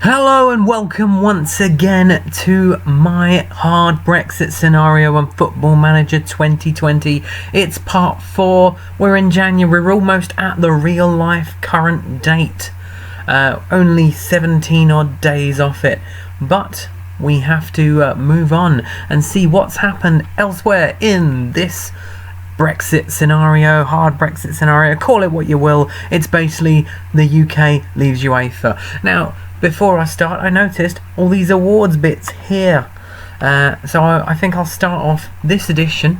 Hello and welcome once again to my Hard Brexit scenario on Football Manager 2020. It's part 4. We're in January. We're almost at the real life current date. Only 17 odd days off it. But we have to move on and see what's happened elsewhere in this Brexit scenario, hard Brexit scenario, call it what you will. It's basically the UK leaves UEFA. Now, before I start, I noticed all these awards bits here. So I think I'll start off this edition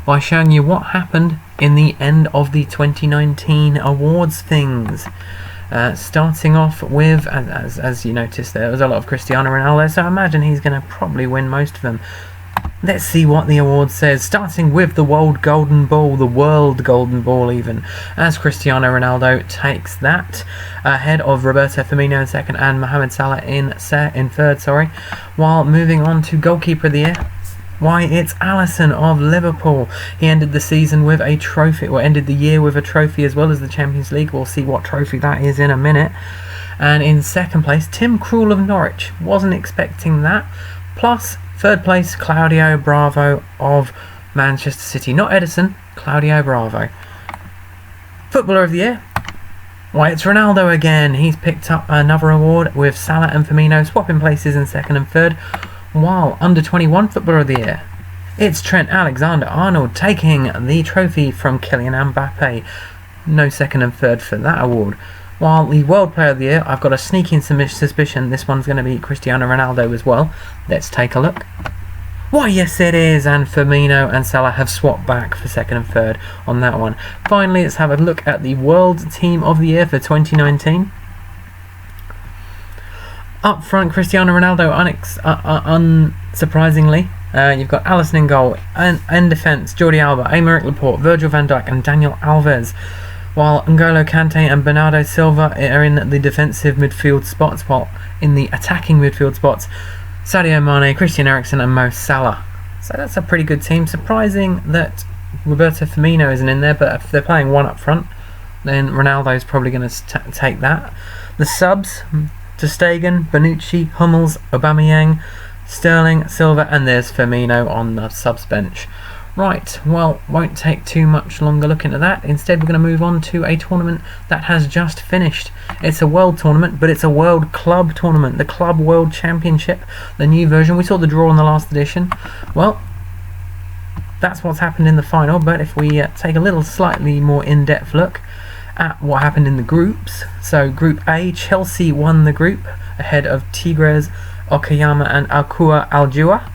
by showing you what happened in the end of the 2019 awards things. Starting off with, as you noticed, there was a lot of Cristiano Ronaldo, so I imagine he's going to probably win most of them. Let's see what the award says, starting with the World Golden Ball, even, as Cristiano Ronaldo takes that, ahead of Roberto Firmino in second and Mohamed Salah in third, while moving on to Goalkeeper of the Year. Why, it's Alisson of Liverpool. He ended the season with a trophy, or ended the year with a trophy as well as the Champions League. We'll see what trophy that is in a minute. And in second place, Tim Krul of Norwich. Wasn't expecting that. Plus, third place, Claudio Bravo of Manchester City. Not Edison, Claudio Bravo. Footballer of the Year. Why, it's Ronaldo again. He's picked up another award with Salah and Firmino swapping places in second and third. While under 21 Footballer of the Year, it's Trent Alexander-Arnold taking the trophy from Kylian Mbappe. No second and third for that award. While the World Player of the Year, I've got a sneaking suspicion this one's going to be Cristiano Ronaldo as well. Let's take a look. Why, yes it is, and Firmino and Salah have swapped back for second and third on that one. Finally, let's have a look at the World Team of the Year for 2019. Up front, Cristiano Ronaldo, unsurprisingly. You've got Alisson in goal, and in defence, Jordi Alba, Aymeric Laporte, Virgil van Dijk and Daniel Alves. While N'Golo Kante and Bernardo Silva are in the defensive midfield spots, while in the attacking midfield spots, Sadio Mane, Christian Eriksen and Mo Salah. So that's a pretty good team. Surprising that Roberto Firmino isn't in there, but if they're playing one up front, then Ronaldo's probably going to take that. The subs, Ter Stegen, Bonucci, Hummels, Aubameyang, Sterling, Silva, and there's Firmino on the subs bench. Right, well, won't take too much longer looking at that. Instead, we're going to move on to a tournament that has just finished. It's a world tournament, but it's a world club tournament, the Club World Championship, the new version. We saw the draw in the last edition. Well, that's what's happened in the final, but if we take a little slightly more in-depth look at what happened in the groups. So Group A, Chelsea won the group ahead of Tigres, Okayama and Akua Aljua.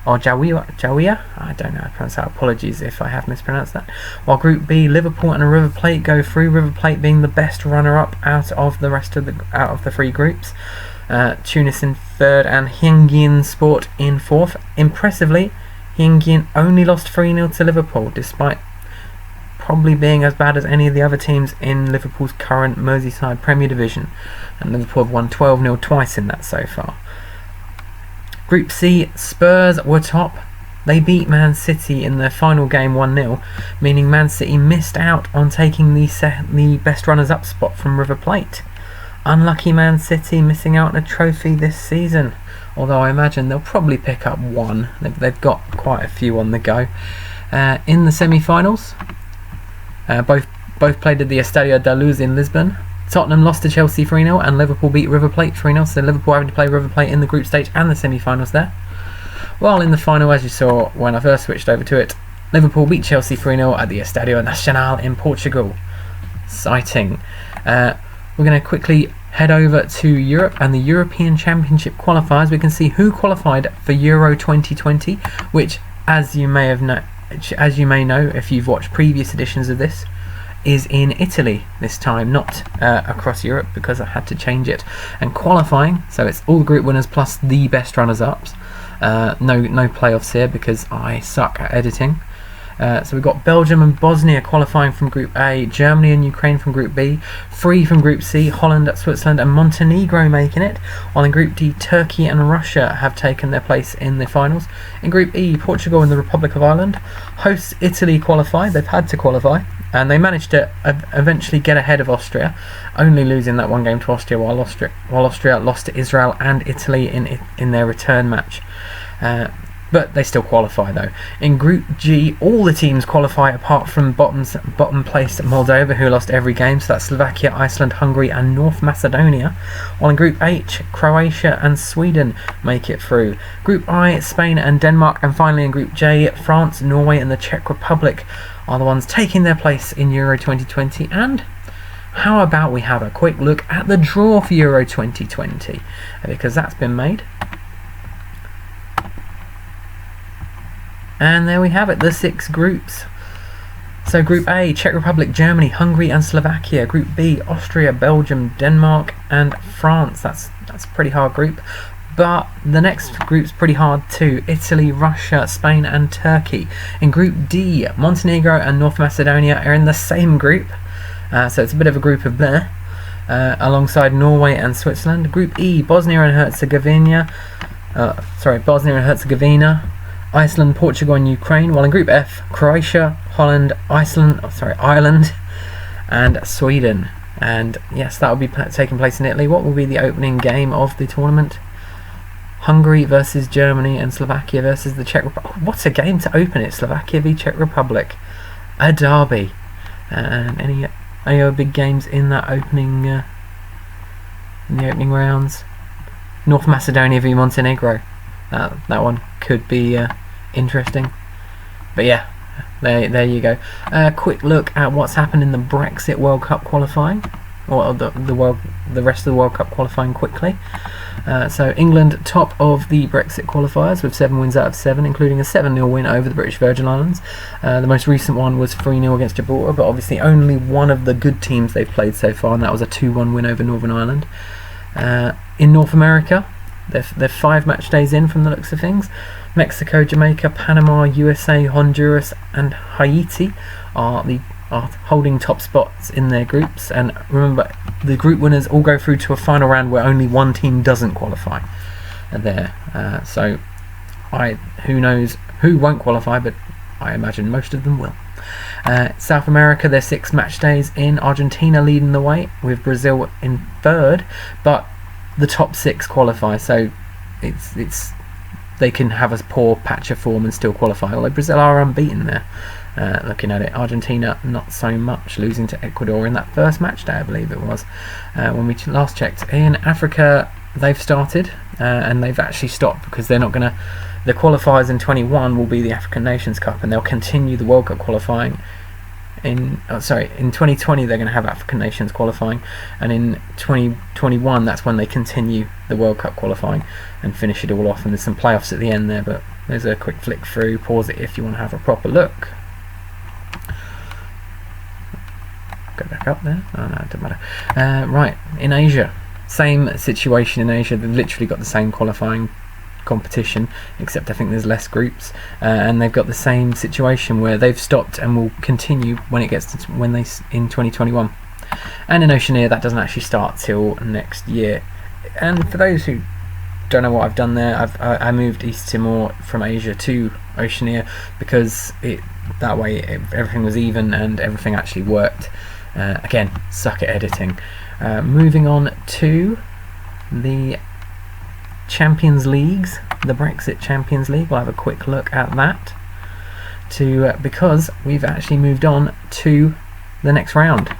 Or Jawiya, I don't know how to pronounce that, apologies if I have mispronounced that. While Group B, Liverpool and River Plate go through, River Plate being the best runner-up out of the three groups. Tunis in third and Hyangin Sport in fourth. Impressively, Hyangin only lost 3-0 to Liverpool, despite probably being as bad as any of the other teams in Liverpool's current Merseyside Premier Division, and Liverpool have won 12-0 twice in that so far. Group C, Spurs were top. They beat Man City in their final game 1-0, meaning Man City missed out on taking the best runners-up spot from River Plate. Unlucky Man City missing out on a trophy this season, although I imagine they'll probably pick up one. They've got quite a few on the go. In the semi-finals, both played at the Estadio da Luz in Lisbon. Tottenham lost to Chelsea 3-0 and Liverpool beat River Plate 3-0, so Liverpool having to play River Plate in the group stage and the semi-finals there. While in the final, as you saw when I first switched over to it, Liverpool beat Chelsea 3-0 at the Estadio Nacional in Portugal. Exciting. We're going to quickly head over to Europe and the European Championship qualifiers. We can see who qualified for Euro 2020, which, as you may know if you've watched previous editions of this, is in Italy this time, not across Europe, because I had to change it. And qualifying, so it's all the group winners plus the best runners-ups. No playoffs here because I suck at editing. So we've got Belgium and Bosnia qualifying from Group A, Germany and Ukraine from Group B, 3 from Group C, Holland, Switzerland and Montenegro making it, while in Group D, Turkey and Russia have taken their place in the finals. In Group E, Portugal and the Republic of Ireland. Hosts Italy qualified, they've had to qualify, and they managed to eventually get ahead of Austria, only losing that one game to Austria, while Austria lost to Israel and Italy in their return match. But they still qualify though. In Group G, all the teams qualify apart from bottom placed Moldova, who lost every game, so that's Slovakia, Iceland, Hungary and North Macedonia. While in Group H, Croatia and Sweden make it through. Group I, Spain and Denmark, and finally in Group J, France, Norway and the Czech Republic are the ones taking their place in Euro 2020. And how about we have a quick look at the draw for Euro 2020, because that's been made. And there we have it, the 6 groups. So Group A, Czech Republic, Germany, Hungary and Slovakia. Group B, Austria, Belgium, Denmark and France. That's a pretty hard group. But the next group's pretty hard too. Italy, Russia, Spain and Turkey. In Group D, Montenegro and North Macedonia are in the same group. So it's a bit of a group of bleh. Alongside Norway and Switzerland. Group E, Bosnia and Herzegovina. Iceland, Portugal and Ukraine, while in Group F, Croatia, Holland, Ireland and Sweden. And yes, that will be taking place in Italy. What will be the opening game of the tournament? Hungary versus Germany and Slovakia versus the Czech Republic. Oh, what a game to open it, Slovakia v Czech Republic. A derby. And any other big games in that opening in the opening rounds? North Macedonia v Montenegro. That one could be interesting. But yeah, there you go. Quick look at what's happened in the Brexit World Cup qualifying, or the rest of the World Cup qualifying quickly. So England top of the Brexit qualifiers with 7 wins out of 7, including a 7-0 win over the British Virgin Islands. The most recent one was 3-0 against Gibraltar, but obviously only one of the good teams they've played so far, and that was a 2-1 win over Northern Ireland. In North America, they're 5 match days in from the looks of things. Mexico, Jamaica, Panama, USA, Honduras and Haiti are holding top spots in their groups. And remember, the group winners all go through to a final round where only one team doesn't qualify there. So who knows who won't qualify, but I imagine most of them will. South America, they're 6 match days in. Argentina leading the way with Brazil in 3rd, but the top 6 qualify, so it's they can have a poor patch of form and still qualify, although Brazil are unbeaten there. Looking at it, Argentina not so much, losing to Ecuador in that first match day, I believe it was, when we last checked. In Africa, they've started and they've actually stopped because they're not going to. The qualifiers in 21 will be the African Nations Cup, and they'll continue the World Cup qualifying. In 2020 they're going to have African Nations qualifying, and in 2021 that's when they continue the World Cup qualifying and finish it all off, and there's some playoffs at the end there, but there's a quick flick through. Pause it if you want to have a proper look. Go back up there. Oh no, it doesn't matter. Right, in Asia, same situation in Asia. They've literally got the same qualifying competition, except I think there's less groups, and they've got the same situation where they've stopped and will continue when it gets to in 2021. And in Oceania, that doesn't actually start till next year. And for those who don't know what I've done there, I moved East Timor from Asia to Oceania because that way everything was even and everything actually worked. Again, suck at editing. Moving on to the Champions Leagues, the Brexit Champions League. We'll have a quick look at that because we've actually moved on to the next round.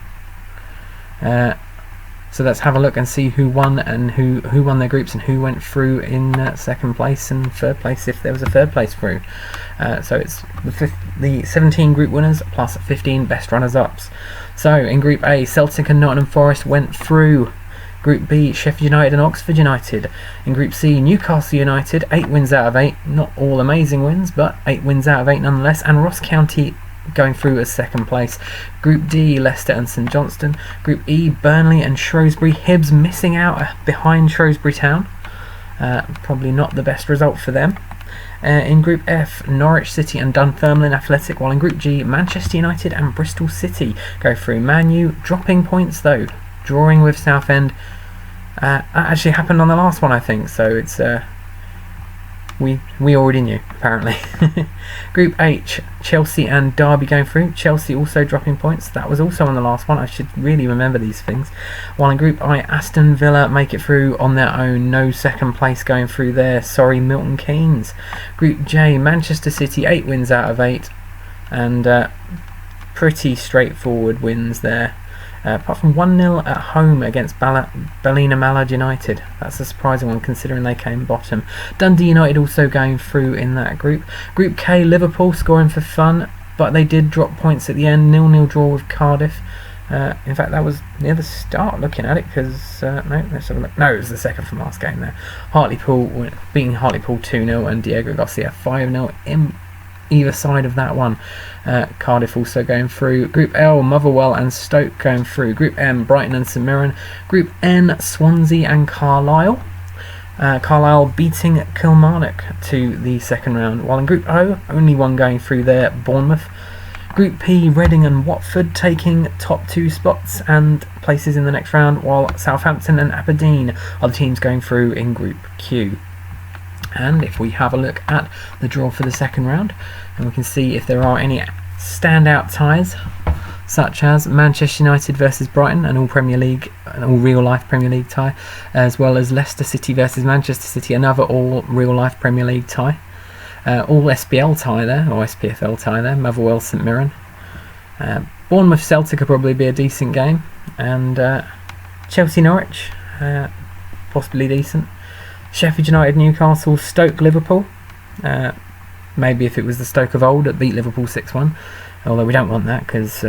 So let's have a look and see who won and who won their groups and who went through in second place and third place, if there was a third place through. So it's the 17 group winners plus 15 best runners-ups. So in Group A, Celtic and Nottingham Forest went through. Group B, Sheffield United and Oxford United. In Group C, Newcastle United, 8 wins out of 8. Not all amazing wins, but 8 wins out of 8 nonetheless. And Ross County going through as second place. Group D, Leicester and St Johnstone. Group E, Burnley and Shrewsbury. Hibs missing out behind Shrewsbury Town. Probably not the best result for them. In Group F, Norwich City and Dunfermline Athletic. While in Group G, Manchester United and Bristol City go through. Man U dropping points though, drawing with Southend. That actually happened on the last one, I think, so it's we already knew, apparently. Group H, Chelsea and Derby going through. Chelsea also dropping points. That was also on the last one. I should really remember these things. While in Group I, Aston Villa make it through on their own. No second place going through there. Sorry, Milton Keynes. Group J, Manchester City, 8 wins out of 8. And pretty straightforward wins there. Apart from 1-0 at home against Ballina Malad United. That's a surprising one considering they came bottom. Dundee United also going through in that group. Group K, Liverpool scoring for fun, but they did drop points at the end. 0-0 draw with Cardiff. In fact, that was near the start looking at it, because no, let's have a look. No, it was the second from last game there. Hartlepool beating Hartlepool 2-0 and Diego Garcia 5-0 in either side of that one. Cardiff also going through. Group L, Motherwell and Stoke going through. Group M, Brighton and St Mirren. Group N, Swansea and Carlisle. Carlisle beating Kilmarnock to the second round. While in Group O, only one going through there, Bournemouth. Group P, Reading and Watford taking top 2 spots and places in the next round, while Southampton and Aberdeen are the teams going through in Group Q. And if we have a look at the draw for the second round, and we can see if there are any standout ties, such as Manchester United versus Brighton, an all real life Premier League tie, as well as Leicester City versus Manchester City, another all real life Premier League tie, all SPL tie there, or SPFL tie there, Motherwell St Mirren. Bournemouth Celtic will probably be a decent game, and Chelsea Norwich, possibly decent. Sheffield United, Newcastle, Stoke, Liverpool. Maybe if it was the Stoke of old that beat Liverpool 6-1, although we don't want that because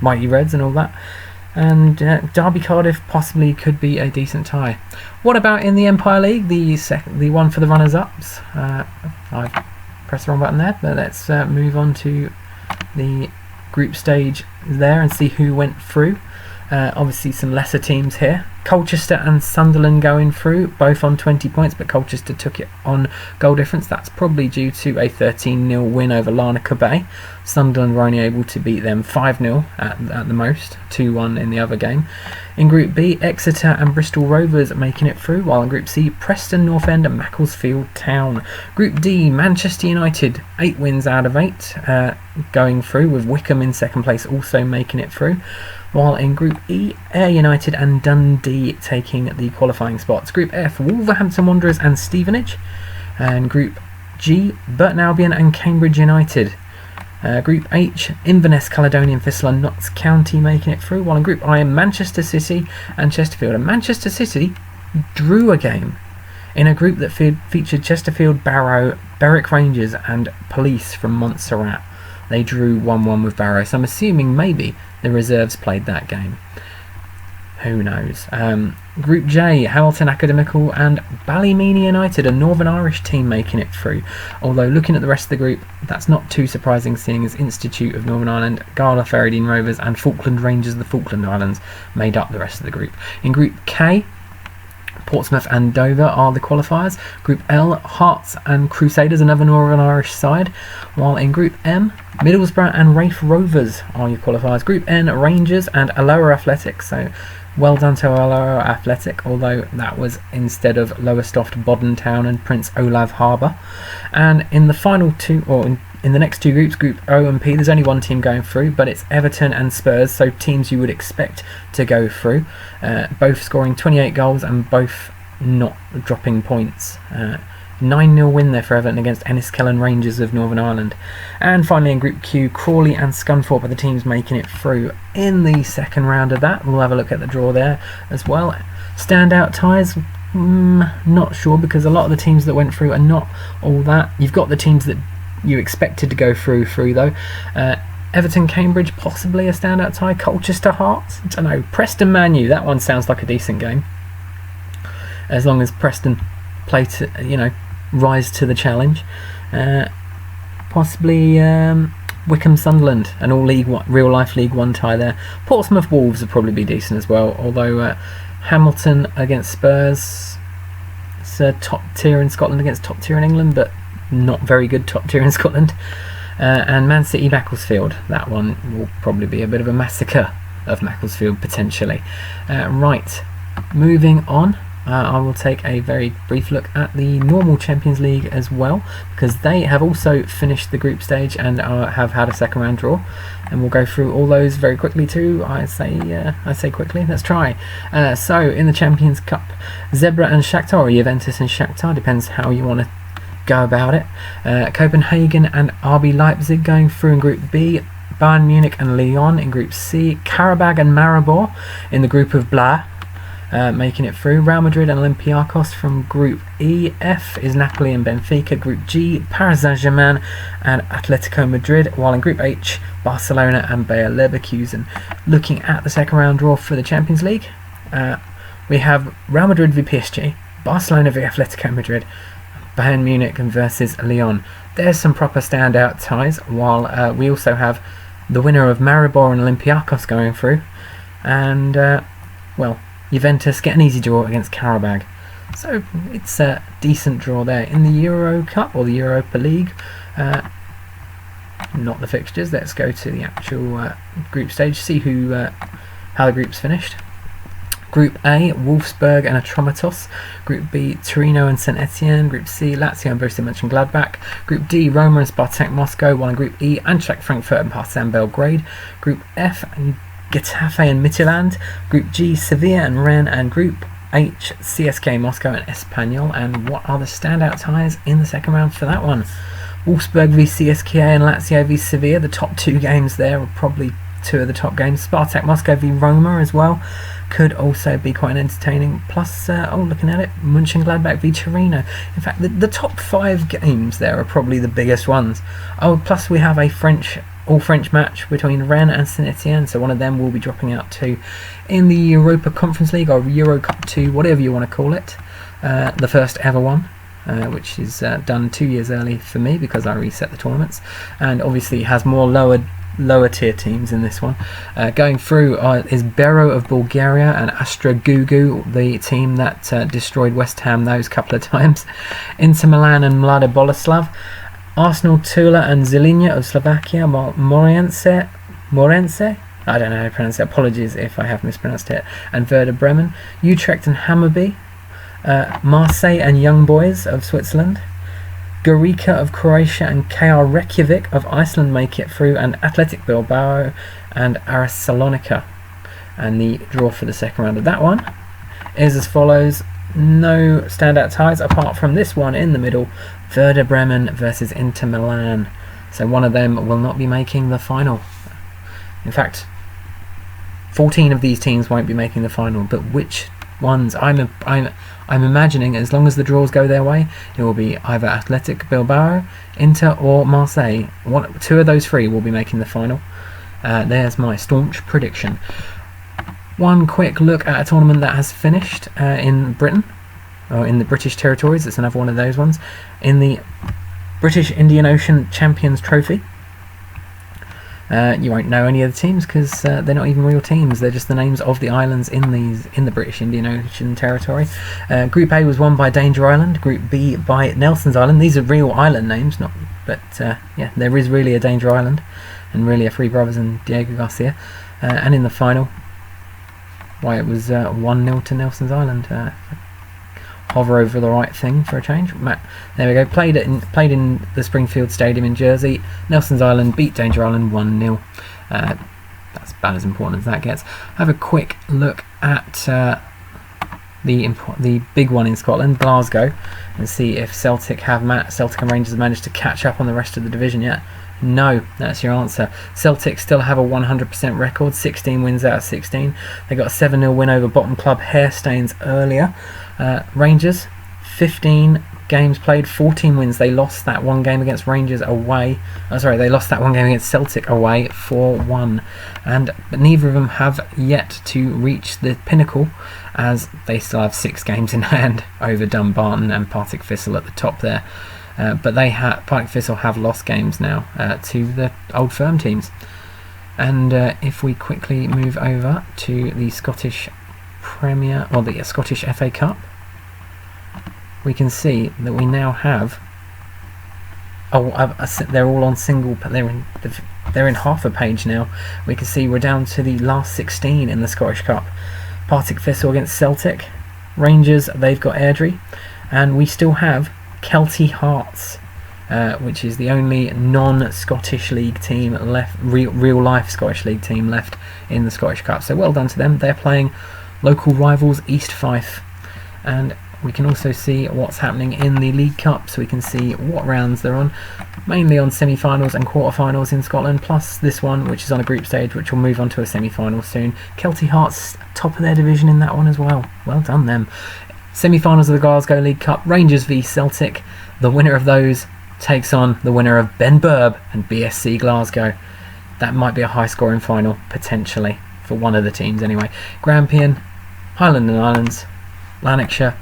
Mighty Reds and all that. And Derby, Cardiff possibly could be a decent tie. What about in the Empire League, the one for the runners-ups? I've pressed the wrong button there, but let's move on to the group stage there and see who went through. Obviously some lesser teams here. Colchester and Sunderland going through, both on 20 points, but Colchester took it on goal difference. That's probably due to a 13-0 win over Larnaca Bay. Sunderland were only able to beat them 5-0 at the most, 2-1 in the other game. In Group B, Exeter and Bristol Rovers making it through, while in Group C, Preston North End and Macclesfield Town. Group D, Manchester United, 8 wins out of 8 going through, with Wickham in second place also making it through. While in Group E, Ayr United and Dundee taking the qualifying spots. Group F, Wolverhampton Wanderers and Stevenage. And Group G, Burton Albion and Cambridge United. Group H, Inverness, Caledonian Thistle and Notts County making it through. While in Group I, Manchester City and Chesterfield. And Manchester City drew a game in a group that featured Chesterfield, Barrow, Berwick Rangers and Police from Montserrat. They drew 1-1 with Barrow, so I'm assuming maybe the reserves played that game. Who knows? Group J, Hamilton Academical and Ballymena United, a Northern Irish team making it through. Although looking at the rest of the group, that's not too surprising, seeing as Institute of Northern Ireland, Gala Ferrydean Rovers and Falkland Rangers of the Falkland Islands made up the rest of the group. In Group K, Portsmouth and Dover are the qualifiers. Group L, Hearts and Crusaders, another Northern Irish side. While in Group M, Middlesbrough and Raith Rovers are your qualifiers. Group N, Rangers and Alloa Athletic. So well done to Alloa Athletic, although that was instead of Lowestoft, Bodden Town and Prince Olav Harbour. And in the final two, or in the next two groups, Group O and P, there's only one team going through, but it's Everton and Spurs, so teams you would expect to go through. Both scoring 28 goals and both not dropping points. 9-0 win there for Everton against Enniskillen Rangers of Northern Ireland. And finally in Group Q, Crawley and Scunthorpe are the teams making it through in the second round of that. We'll have a look at the draw there as well. Standout ties? Not sure, because a lot of the teams that went through are not all that. You've got the teams that you expected to go through though. Everton Cambridge, possibly a standout tie. Colchester Hearts, I don't know. Preston Man U, that one sounds like a decent game, as long as Preston play to, rise to the challenge. Possibly Wickham Sunderland, an all League One, real life League One tie there. Portsmouth Wolves would probably be decent as well, although Hamilton against Spurs, it's top tier in Scotland against top tier in England, but not very good top tier in Scotland. And Man City Macclesfield, that one will probably be a bit of a massacre of Macclesfield potentially. Right, moving on I will take a very brief look at the normal Champions League as well, because they have also finished the group stage and have had a second round draw, and we'll go through all those very quickly too. I say quickly. Let's try. So in the Champions Cup, Zebra and Shakhtar, or Juventus and Shakhtar, depends how you want to go about it. Copenhagen and RB Leipzig going through in Group B. Bayern Munich and Lyon in Group C. Karabag and Maribor in the group of Blah. Making it through. Real Madrid and Olympiacos from Group E. F is Napoli and Benfica. Group G, Paris Saint-Germain and Atletico Madrid, while in Group H, Barcelona and Bayer Leverkusen. Looking at the second round draw for the Champions League, we have Real Madrid v PSG, Barcelona v Atletico Madrid, Bayern Munich versus Lyon. There's some proper standout ties, while we also have the winner of Maribor and Olympiacos going through, and well, Juventus get an easy draw against Karabag. So it's a decent draw there. In the Euro Cup, or the Europa League, not the fixtures, let's go to the actual group stage, see how the group's finished. Group A, Wolfsburg and Atromitos. Group B, Torino and St Etienne. Group C, Lazio and Borussia Mönchengladbach. Group D, Roma and Spartak Moscow, while in Group E, Eintracht Frankfurt and Partizan Belgrade. Group F, Getafe and Midtjylland. Group G, Sevilla and Rennes, and Group H, CSK Moscow and Espanyol. And what are the standout ties in the second round for that one? Wolfsburg v CSK and Lazio v Sevilla. The top two games there are probably two of the top games. Spartak Moscow v Roma as well could also be quite entertaining. Plus, looking at it, Mönchengladbach v Torino. In fact, the top 5 games there are probably the biggest ones. Oh, plus we have a all-French match between Rennes and St Etienne, so one of them will be dropping out too. In the Europa Conference League, or Euro Cup 2, whatever you want to call it, the first ever one, which is done 2 years early for me because I reset the tournaments, and obviously it has more lower tier teams in this one. Going through is Bero of Bulgaria and Astra Gugu, the team that destroyed West Ham those couple of times. Inter Milan and Mlada Boleslav. Arsenal, Tula and Zelinja of Slovakia, Morense, I don't know how to pronounce it, apologies if I have mispronounced it, and Werder Bremen. Utrecht and Hammarby. Marseille and Young Boys of Switzerland. Gorica of Croatia and KR Reykjavik of Iceland make it through, and Athletic Bilbao and Aris Salonika. And the draw for the second round of that one is as follows. No standout ties apart from this one in the middle, Werder Bremen versus Inter Milan. So one of them will not be making the final. In fact, 14 of these teams won't be making the final, but which ones? I'm imagining, as long as the draws go their way, it will be either Athletic Bilbao, Inter or Marseille. Two of those three will be making the final. There's my staunch prediction. One quick look at a tournament that has finished in Britain, or in the British territories. It's another one of those ones. In the British Indian Ocean Champions Trophy. You won't know any of the teams because they're not even real teams. They're just the names of the islands in the British Indian Ocean territory. Group A was won by Danger Island. Group B by Nelson's Island. These are real island names, yeah, there is really a Danger Island, and really a Three Brothers and Diego Garcia. And in the final, why, it was 1-0 to Nelson's Island. Hover over the right thing for a change. There we go. Played in the Springfield Stadium in Jersey. Nelson's Island beat Danger Island 1-0. That's about as important as that gets. Have a quick look at the big one in Scotland, Glasgow, and see if Celtic and Rangers have managed to catch up on the rest of the division yet. No, that's your answer. Celtic still have a 100% record, 16 wins out of 16. They got a 7-0 win over bottom club Hairstains earlier. Rangers, 15 games played, 14 wins. They lost that one game against Rangers away. They lost that one game against Celtic away 4-1. But neither of them have yet to reach the pinnacle, as they still have 6 games in hand over Dumbarton and Partick Thistle at the top there. But Partick Thistle have lost games now to the old firm teams. And if we quickly move over to the Scottish Premier, or the Scottish FA Cup, we can see that we now have. They're all on single. They're in half a page now. We can see we're down to the last 16 in the Scottish Cup. Partick Thistle against Celtic. Rangers, they've got Airdrie, and we still have Celtic Hearts, which is the only non-Scottish League team left, real-life Scottish League team left in the Scottish Cup. So well done to them. They're playing local rivals East Fife, and we can also see what's happening in the League Cup, so we can see what rounds they're on, mainly on semi-finals and quarter-finals in Scotland, plus this one, which is on a group stage, which will move on to a semi-final soon. Celtic Hearts, top of their division in that one as well. Well done them. Semi-finals of the Glasgow League Cup, Rangers v Celtic. The winner of those takes on the winner of Ben Burb and BSC Glasgow. That might be a high-scoring final, potentially, for one of the teams anyway. Grampian, Highland and Islands, Lanarkshire.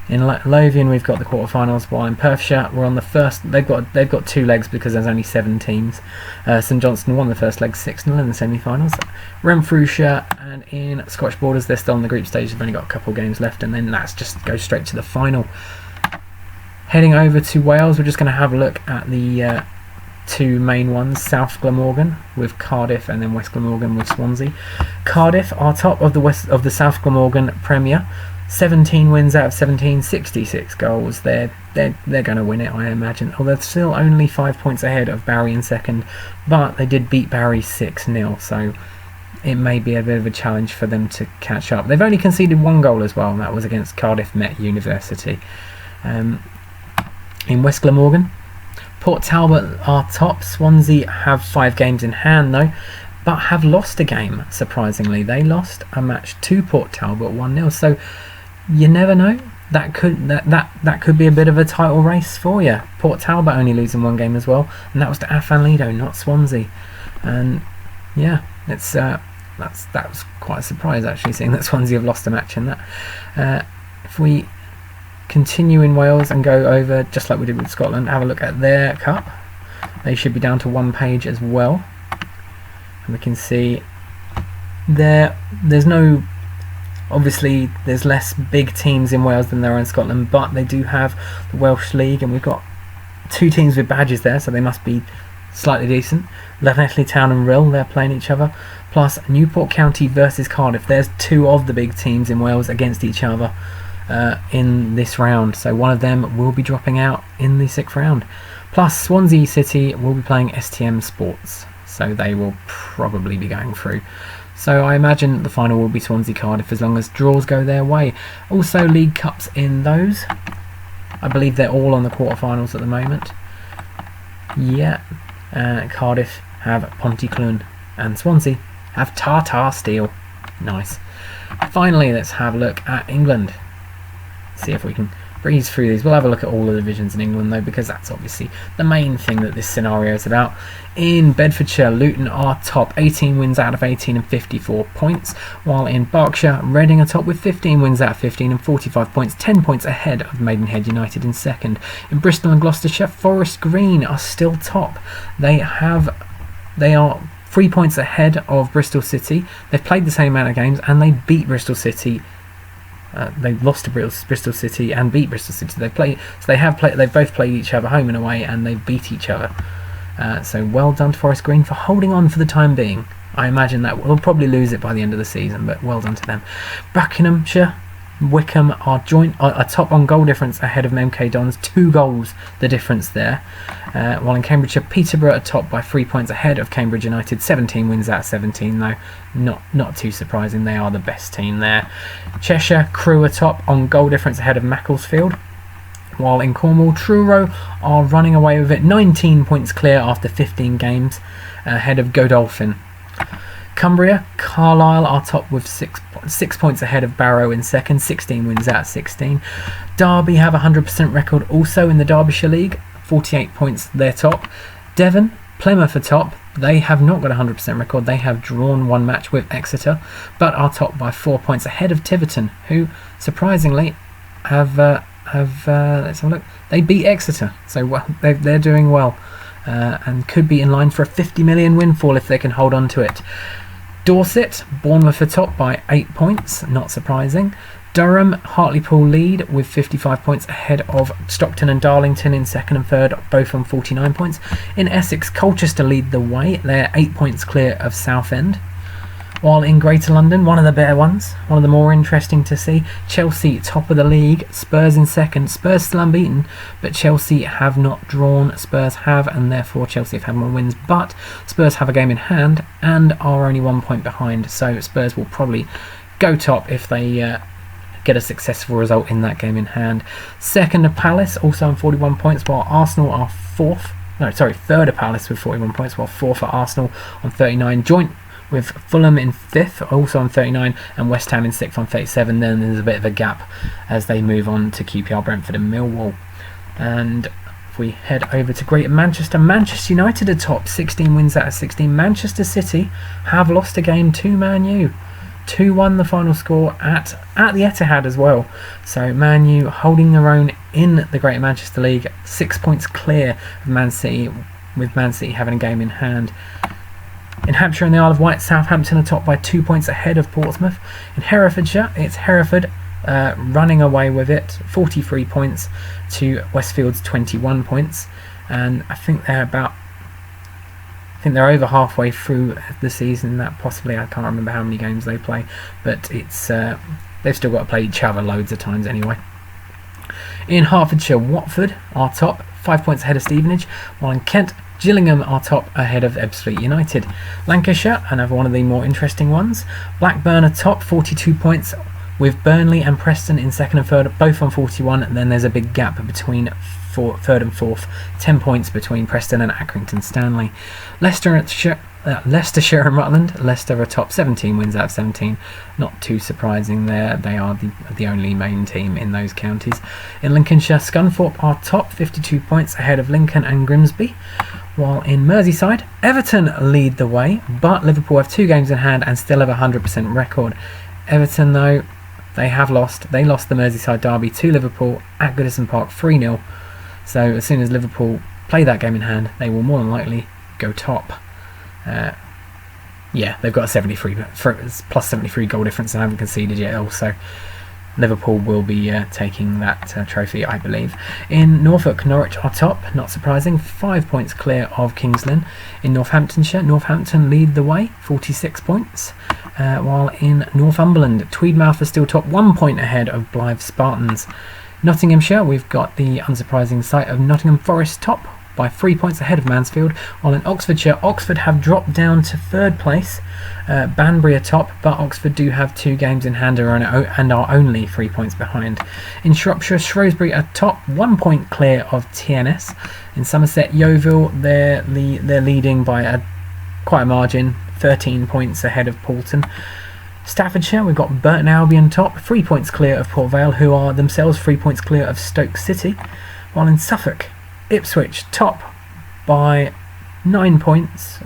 In Lothian we've got the quarterfinals, while in Perthshire we're on the first. They've got 2 legs because there's only 7 teams. St Johnstone won the first leg 6-0 in the semi-finals. Renfrewshire and in Scottish Borders, they're still on the group stage. They've only got a couple games left, and then that's just goes straight to the final. Heading over to Wales, we're just going to have a look at the 2 main ones: South Glamorgan with Cardiff, and then West Glamorgan with Swansea. Cardiff are top of the South Glamorgan Premier. 17 wins out of 17, 66 goals. They're going to win it, I imagine. Although they're still only 5 points ahead of Barry in second, but they did beat Barry 6-0, so it may be a bit of a challenge for them to catch up. They've only conceded 1 goal as well, and that was against Cardiff Met University. In West Glamorgan, Port Talbot are top. Swansea have 5 games in hand though, but have lost a game, surprisingly. They lost a match to Port Talbot 1-0, so you never know. That could be a bit of a title race for you. Port Talbot only losing 1 game as well, and that was to Afan Lido, not Swansea. And yeah, it's that was quite a surprise actually, seeing that Swansea have lost a match in that. If we continue in Wales and go over, just like we did with Scotland, have a look at their cup. They should be down to 1 page as well, and we can see there's no. Obviously, there's less big teams in Wales than there are in Scotland, but they do have the Welsh League, and we've got 2 teams with badges there, so they must be slightly decent. Llanelli Town and Rhyl, they're playing each other. Plus, Newport County versus Cardiff. There's 2 of the big teams in Wales against each other in this round, so one of them will be dropping out in the 6th round. Plus, Swansea City will be playing STM Sports, so they will probably be going through. So I imagine the final will be Swansea Cardiff as long as draws go their way. Also League Cups in those. I believe they're all on the quarterfinals at the moment. Yeah, Cardiff have Pontyclun and Swansea have Tartar Steel. Nice. Finally, let's have a look at England. See if we can breeze through these. We'll have a look at all the divisions in England though, because that's obviously the main thing that this scenario is about. In Bedfordshire, Luton are top, 18 wins out of 18 and 54 points, while in Berkshire, Reading are top with 15 wins out of 15 and 45 points, 10 points ahead of Maidenhead United in second. In Bristol and Gloucestershire, Forest Green are still top. They are 3 points ahead of Bristol City. They've played the same amount of games and they beat Bristol City. They lost to Bristol City and beat Bristol City. They've both played each other home and away, and they've beat each other. So well done to Forest Green for holding on for the time being. I imagine that we'll probably lose it by the end of the season, but well done to them. Buckinghamshire, Wickham are top on goal difference ahead of MK Dons, 2 goals the difference there. While in Cambridgeshire, Peterborough are top by 3 points ahead of Cambridge United, 17 wins out of 17 though, not too surprising, they are the best team there. Cheshire, Crewe are top on goal difference ahead of Macclesfield. While in Cornwall, Truro are running away with it, 19 points clear after 15 games ahead of Godolphin. Cumbria, Carlisle are top with 6 points ahead of Barrow in second, 16 wins out of 16. Derby have a 100% record also in the Derbyshire League, 48 points, they're top. Devon, Plymouth are top. They have not got a 100% record. They have drawn 1 match with Exeter, but are top by 4 points ahead of Tiverton, who surprisingly have let's have a look. They beat Exeter, so they're doing well, and could be in line for a 50 million windfall if they can hold on to it. Dorset, Bournemouth are top by 8 points, not surprising. Durham, Hartlepool lead with 55 points ahead of Stockton and Darlington in second and third, both on 49 points. In Essex, Colchester lead the way, they're 8 points clear of Southend. While in Greater London, one of the better ones, one of the more interesting to see, Chelsea top of the league, Spurs in second. Spurs still unbeaten, but Chelsea have not drawn. Spurs have, and therefore Chelsea have had more wins, but Spurs have a game in hand and are only 1 point behind, so Spurs will probably go top if they get a successful result in that game in hand. Second are Palace, also on 41 points, while Arsenal are third are Palace with 41 points, while fourth are Arsenal on 39. Joint with Fulham in 5th, also on 39, and West Ham in 6th on 37. Then there's a bit of a gap as they move on to QPR, Brentford and Millwall. And if we head over to Greater Manchester, Manchester United are top, 16 wins out of 16. Manchester City have lost a game to Man U. 2-1 the final score at the Etihad as well. So Man U holding their own in the Greater Manchester League, 6 points clear of Man City, with Man City having a game in hand. In Hampshire and the Isle of Wight, Southampton are top by 2 points ahead of Portsmouth. In Herefordshire, it's Hereford running away with it, 43 points to Westfield's 21 points, and I think they're over halfway through the season. That possibly, I can't remember how many games they play, but it's they've still got to play each other loads of times anyway. In Hertfordshire, Watford are top, 5 points ahead of Stevenage, while in Kent, Gillingham are top ahead of Ebbsfleet United. Lancashire, another one of the more interesting ones. Blackburn are top, 42 points, with Burnley and Preston in second and third, both on 41. And then there's a big gap between third and fourth, 10 points between Preston and Accrington Stanley. Leicestershire and Rutland. Leicester are top, 17 wins out of 17. Not too surprising there. They are the only main team in those counties. In Lincolnshire, Scunthorpe are top, 52 points ahead of Lincoln and Grimsby. While in Merseyside, Everton lead the way, but Liverpool have 2 games in hand and still have a 100% record. Everton, though, they lost. They lost the Merseyside derby to Liverpool at Goodison Park 3-0. So as soon as Liverpool play that game in hand, they will more than likely go top. They've got a plus 73 goal difference and haven't conceded yet also. Liverpool will be taking that trophy, I believe. In Norfolk, Norwich are top, not surprising, 5 points clear of Kings Lynn. In Northamptonshire, Northampton lead the way, 46 points. While in Northumberland, Tweedmouth are still top, 1 point ahead of Blythe Spartans. Nottinghamshire, we've got the unsurprising sight of Nottingham Forest top, by 3 points ahead of Mansfield, while in Oxfordshire, Oxford have dropped down to 3rd place. Banbury are top, but Oxford do have 2 games in hand and are only 3 points behind. In Shropshire, Shrewsbury are top, 1 point clear of TNS. In Somerset, Yeovil, they're leading by quite a margin, 13 points ahead of Paulton. Staffordshire, we've got Burton Albion top, 3 points clear of Port Vale, who are themselves 3 points clear of Stoke City. While in Suffolk, Ipswich top by 9 points.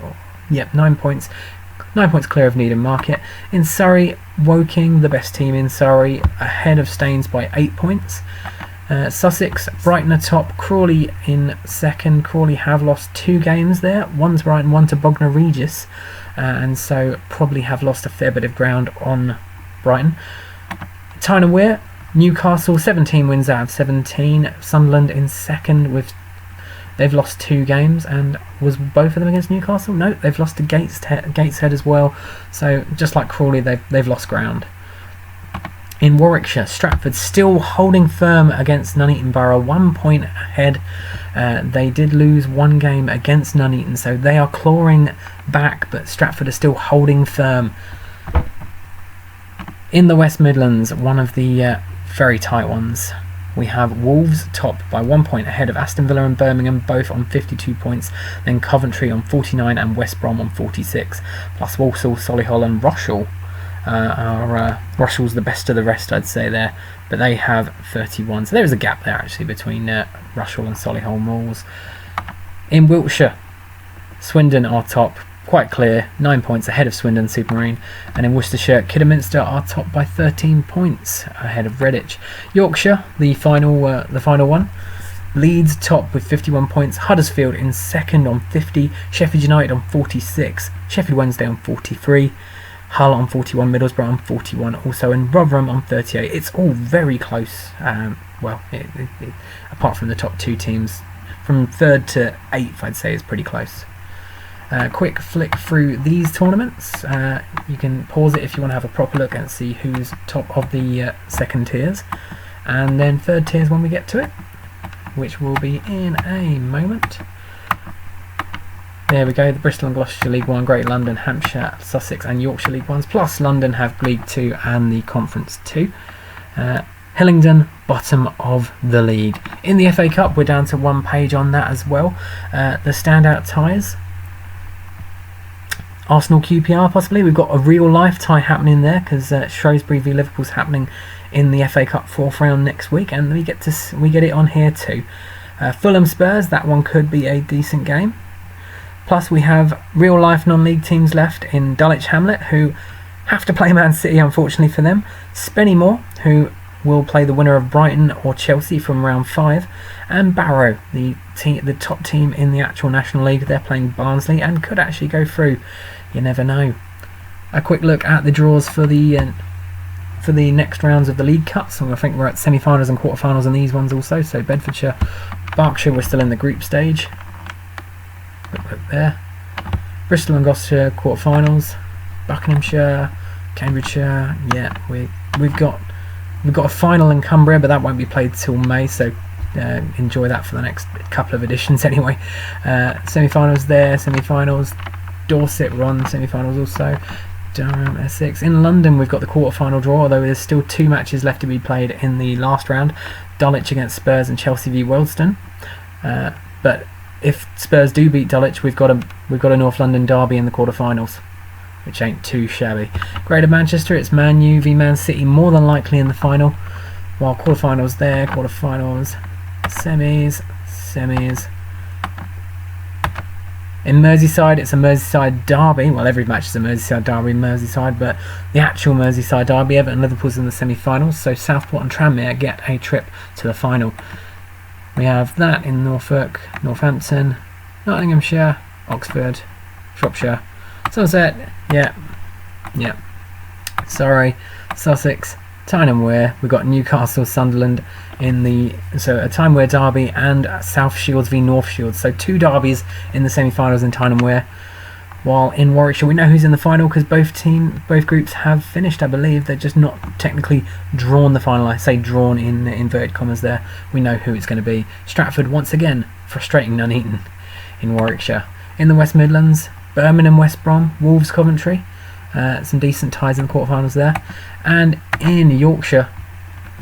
9 points. 9 points clear of Needham Market. In Surrey, Woking, the best team in Surrey, ahead of Staines by 8 points. Sussex, Brighton are top, Crawley in second. Crawley have lost 2 games there, one to Brighton, one to Bognor Regis, and so probably have lost a fair bit of ground on Brighton. Tyne and Wear, Newcastle, 17 wins out of 17. Sunderland in second with... They've lost 2 games, and was both of them against Newcastle? No, they've lost to Gateshead as well. So just like Crawley, they've lost ground. In Warwickshire, Stratford still holding firm against Nuneaton Borough, 1 point ahead. They did lose 1 game against Nuneaton, so they are clawing back, but Stratford are still holding firm. In the West Midlands, one of the very tight ones, we have Wolves top by 1 point ahead of Aston Villa and Birmingham, both on 52 points. Then Coventry on 49 and West Brom on 46. Plus Walsall, Solihull and Rochelle. Rochelle's the best of the rest, I'd say there, but they have 31. So there is a gap there actually between Rochelle and Solihull Moors. In Wiltshire, Swindon are top, quite clear, 9 points ahead of Swindon Supermarine, and in Worcestershire, Kidderminster are top by 13 points ahead of Redditch. Yorkshire, the final one, Leeds top with 51 points, Huddersfield in second on 50, Sheffield United on 46, Sheffield Wednesday on 43, Hull on 41, Middlesbrough on 41, also in Rotherham on 38. It's all very close, apart from the top 2 teams, from 3rd to 8th I'd say is pretty close. Quick flick through these tournaments. You can pause it if you want to have a proper look and see who's top of the second tiers, and then third tiers when we get to it, which will be in a moment. There we go, the Bristol and Gloucestershire League 1, Great London, Hampshire, Sussex and Yorkshire League 1s, plus London have League 2 and the Conference 2. Hillingdon, bottom of the league. In the FA Cup, we're down to one page on that as well. The standout ties. Arsenal QPR possibly. We've got a real life tie happening there because Shrewsbury v Liverpool's happening in the FA Cup 4th round next week, and we get it on here too. Fulham Spurs, that one could be a decent game. Plus we have real life non-league teams left in Dulwich Hamlet, who have to play Man City unfortunately for them. Spennymoor, who will play the winner of Brighton or Chelsea from round 5, and Barrow, the top team in the actual National League. They're playing Barnsley and could actually go through. You never know. A quick look at the draws for the next rounds of the League Cups. So I think we're at semi-finals and quarter-finals in these ones also. So Bedfordshire, Berkshire, we're still in the group stage. Quick look there. Bristol and Gloucestershire quarter-finals. Buckinghamshire, Cambridgeshire. Yeah, we've got a final in Cumbria, but that won't be played till May, so enjoy that for the next couple of editions anyway. Semi-finals there, semi-finals. Dorset we're on semi-finals also. Durham, Essex. In London we've got the quarter-final draw, although there's still 2 matches left to be played in the last round. Dulwich against Spurs and Chelsea v Wealdstone. But if Spurs do beat Dulwich, we've got a North London derby in the quarter-finals, which ain't too shabby. Greater Manchester, it's Man U v Man City, more than likely in the final. While quarter-finals there, quarter-finals, semis. In Merseyside, it's a Merseyside derby. Well, every match is a Merseyside derby in Merseyside, but the actual Merseyside derby, Everton and Liverpool's in the semi-finals, so Southport and Tranmere get a trip to the final. We have that in Norfolk, Northampton, Nottinghamshire, Oxford, Shropshire, Somerset, yeah. Sorry, Sussex, Tyne and Wear. We've got Newcastle, Sunderland so a Tyne and Wear derby, and South Shields v North Shields. So 2 derbies in the semi-finals in Tyne and Wear. While in Warwickshire, we know who's in the final because both groups have finished, I believe. They're just not technically drawn the final. I say drawn in inverted commas there. We know who it's going to be. Stratford once again, frustrating Nuneaton in Warwickshire. In the West Midlands, Birmingham, West Brom, Wolves, Coventry. Some decent ties in the quarterfinals there. And in Yorkshire,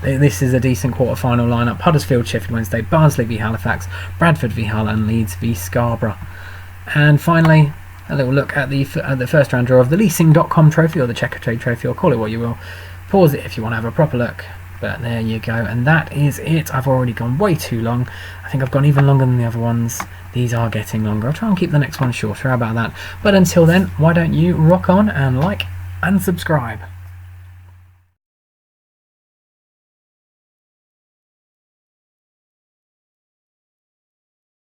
this is a decent quarterfinal lineup. Huddersfield, Sheffield Wednesday, Barnsley v Halifax, Bradford v Hull, and Leeds v Scarborough. And finally, a little look at the first round draw of the Leasing.com trophy, or the Checker Trade trophy, or call it what you will. Pause it if you want to have a proper look. But there you go, and that is it. I've already gone way too long. I think I've gone even longer than the other ones. These are getting longer. I'll try and keep the next one shorter. How about that? But until then, why don't you rock on and like and subscribe.